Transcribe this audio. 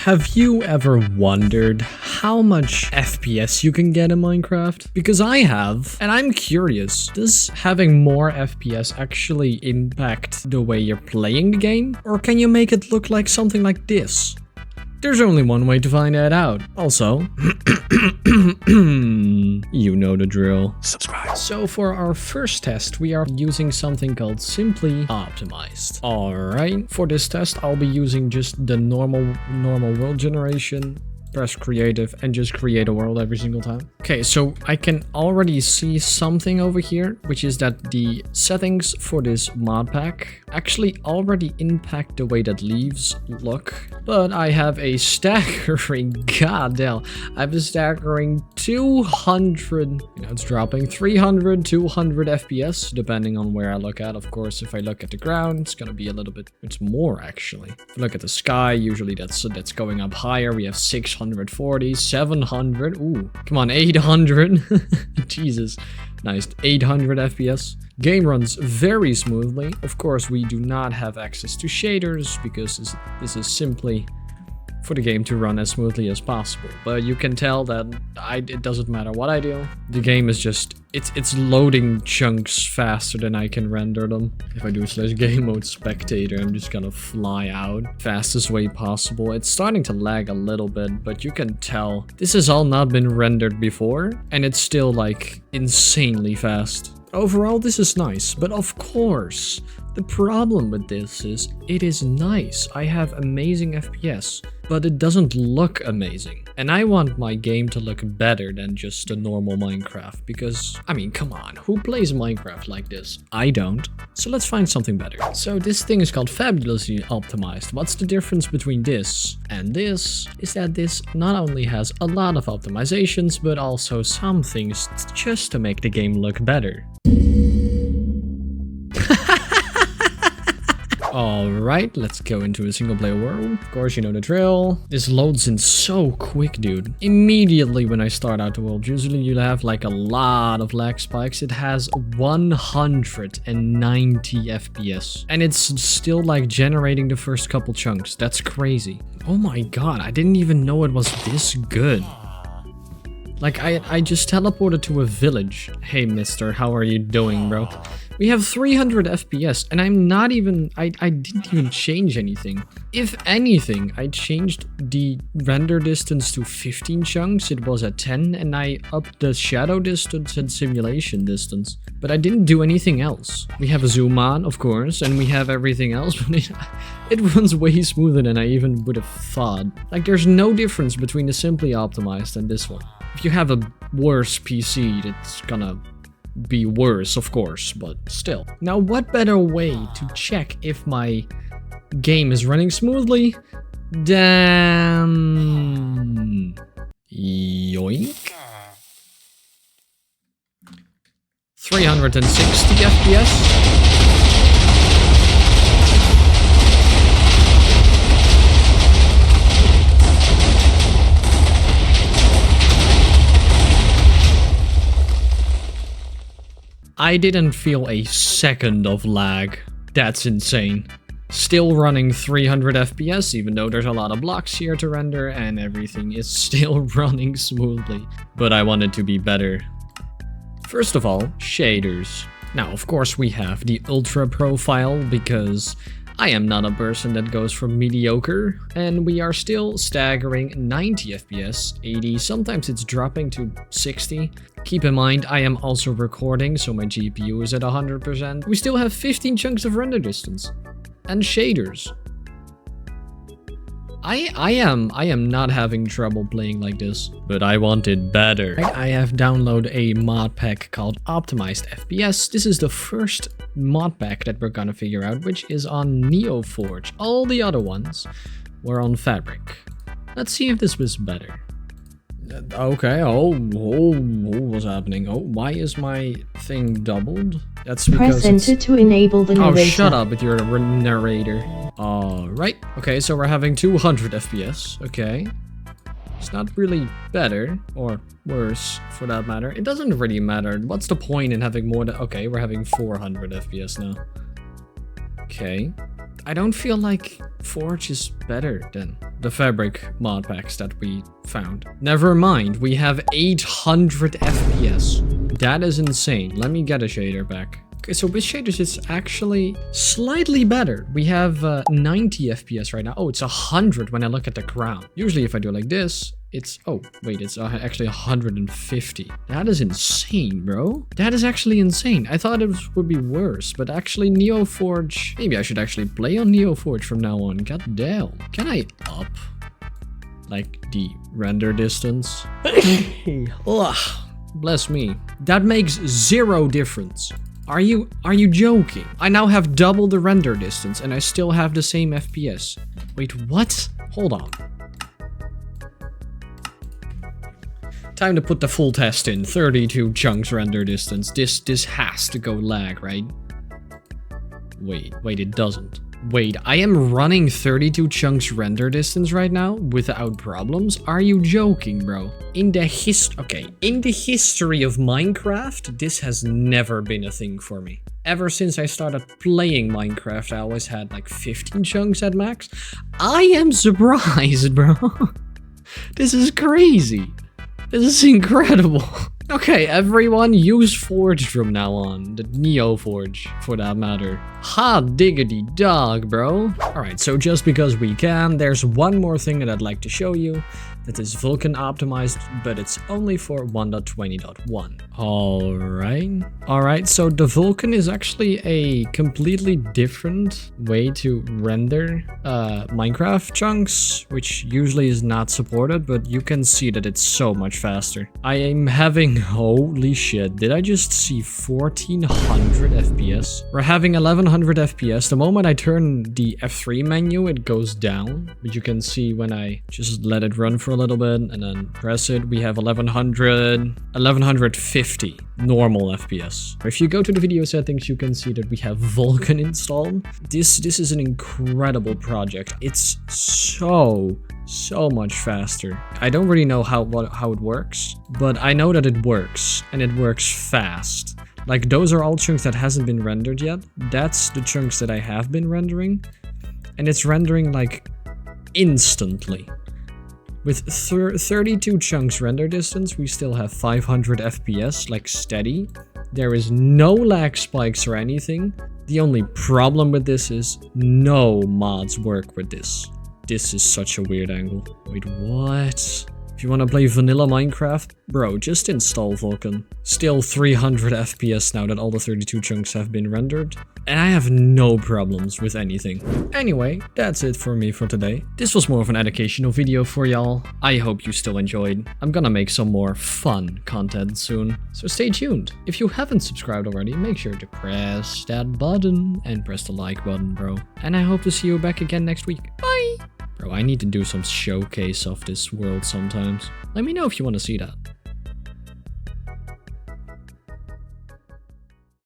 Have you ever wondered how much FPS you can get in Minecraft? Because I have, and I'm curious, does having more FPS actually impact the way you're playing the game? Or can you make it look like something like this? There's only one way to find that out. Also, you know the drill. Subscribe. So for our first test, we are using something called Simply Optimized. Alright, for this test, I'll be using just the normal world generation. Press creative and just create a world every single time. Okay, so I can already see something over here, which is that the settings for this mod pack actually already impact the way that leaves look. But I have a staggering, goddamn, I have a staggering 200, it's dropping 300, 200 FPS, depending on where I look at. Of course, if I look at the ground, it's gonna be a little bit, it's more actually. If I look at the sky, usually that's going up higher. We have 640, 700, ooh, come on, 800, Jesus, nice, 800 FPS. Game runs very smoothly. Of course, we do not have access to shaders because this is simply for the game to run as smoothly as possible. But you can tell that it doesn't matter what I do. The game is just, it's loading chunks faster than I can render them. If I do /game mode spectator, I'm just gonna fly out fastest way possible. It's starting to lag a little bit, but you can tell this has all not been rendered before, and it's still like insanely fast. Overall, this is nice, but of course, the problem with this is it is nice. I have amazing FPS, but it doesn't look amazing. And I want my game to look better than just a normal Minecraft because, I mean, come on, who plays Minecraft like this? I don't. So let's find something better. So this thing is called Fabulously Optimized. What's the difference between this and this? Is that this not only has a lot of optimizations, but also some things just to make the game look better. Alright, let's go into a single player world. Of course, you know the drill. This loads in so quick, dude. Immediately when I start out the world, usually you'll have like a lot of lag spikes. It has 190 FPS. And it's still like generating the first couple chunks. That's crazy. Oh my god, I didn't even know it was this good. Like, I just teleported to a village. Hey, mister, how are you doing, bro? We have 300 FPS, and I'm not even... I didn't even change anything. If anything, I changed the render distance to 15 chunks. It was at 10, and I upped the shadow distance and simulation distance. But I didn't do anything else. We have a zoom on, of course, and we have everything else, but it runs way smoother than I even would have thought. Like, there's no difference between the Simply Optimized and this one. If you have a worse PC, it's gonna be worse, of course, but still. Now, what better way to check if my game is running smoothly than... yoink. 360 FPS. I didn't feel a second of lag. That's insane. Still running 300 FPS, even though there's a lot of blocks here to render and everything is still running smoothly. But I want it to be better. First of all, shaders. Now, of course, we have the ultra profile because I am not a person that goes from mediocre, and we are still staggering 90 FPS, 80, sometimes it's dropping to 60. Keep in mind, I am also recording, so my GPU is at 100%. We still have 15 chunks of render distance. And shaders. I am not having trouble playing like this, but I want it better. I have downloaded a mod pack called Optimized FPS. This is the first mod pack that we're gonna figure out, which is on NeoForge. All the other ones were on Fabric. Let's see if this was better. Okay, what's happening? Oh, why is my thing doubled? That's because press enter to enable the narrator. Oh, shut up with your narrator. Alright, okay, so we're having 200 FPS, okay. It's not really better, or worse, for that matter. It doesn't really matter. What's the point in having more than... Okay, we're having 400 FPS now. Okay. I don't feel like Forge is better than the fabric mod packs that we found. Never mind, we have 800 FPS. That is insane. Let me get a shader back. Okay, so with shaders, it's actually slightly better. We have 90 FPS right now. Oh, it's 100 when I look at the ground. Usually if I do like this, it's, oh, wait, it's actually 150. That is insane, bro. That is actually insane. I thought it would be worse, but actually NeoForge, maybe I should actually play on NeoForge from now on. God damn. Can I up, like, the render distance? Ugh, bless me. That makes 0 difference. Are you joking? I now have double the render distance and I still have the same FPS. Wait, what? Hold on. Time to put the full test in. 32 chunks render distance. This has to go lag, right? Wait, it doesn't. Wait, I am running 32 chunks render distance right now without problems? Are you joking, bro? In the history of Minecraft, this has never been a thing for me. Ever since I started playing Minecraft, I always had like 15 chunks at max. I am surprised, bro. This is crazy. This is incredible. Okay, everyone, use Forge from now on. The NeoForge, for that matter. Hot diggity dog, bro. Alright, so just because we can, there's one more thing that I'd like to show you. That is Vulkan Optimized, but it's only for 1.20.1. Alright, so the Vulkan is actually a completely different way to render Minecraft chunks, which usually is not supported, but you can see that it's so much faster. I am having, holy shit, did I just see 1400 FPS? We're having 1100 FPS. The moment I turn the F3 menu, it goes down, but you can see when I just let it run for a little bit and then press it, we have 1150 normal FPS. If you go to the video settings, you can see that we have Vulkan installed. This is an incredible project. It's so much faster. I don't really know how it works, but I know that it works, and it works fast. Like, those are all chunks that hasn't been rendered yet. That's the chunks that I have been rendering, and it's rendering like instantly. With 32 chunks render distance, we still have 500 FPS, like steady. There is no lag spikes or anything. The only problem with this is no mods work with this. This is such a weird angle. Wait, what? If you want to play vanilla Minecraft, bro, just install Vulkan. Still 300 FPS now that all the 32 chunks have been rendered. And I have no problems with anything. Anyway, that's it for me for today. This was more of an educational video for y'all. I hope you still enjoyed. I'm gonna make some more fun content soon, so stay tuned. If you haven't subscribed already, make sure to press that button and press the like button, bro. And I hope to see you back again next week. Bye! Bro, I need to do some showcase of this world sometimes. Let me know if you want to see that.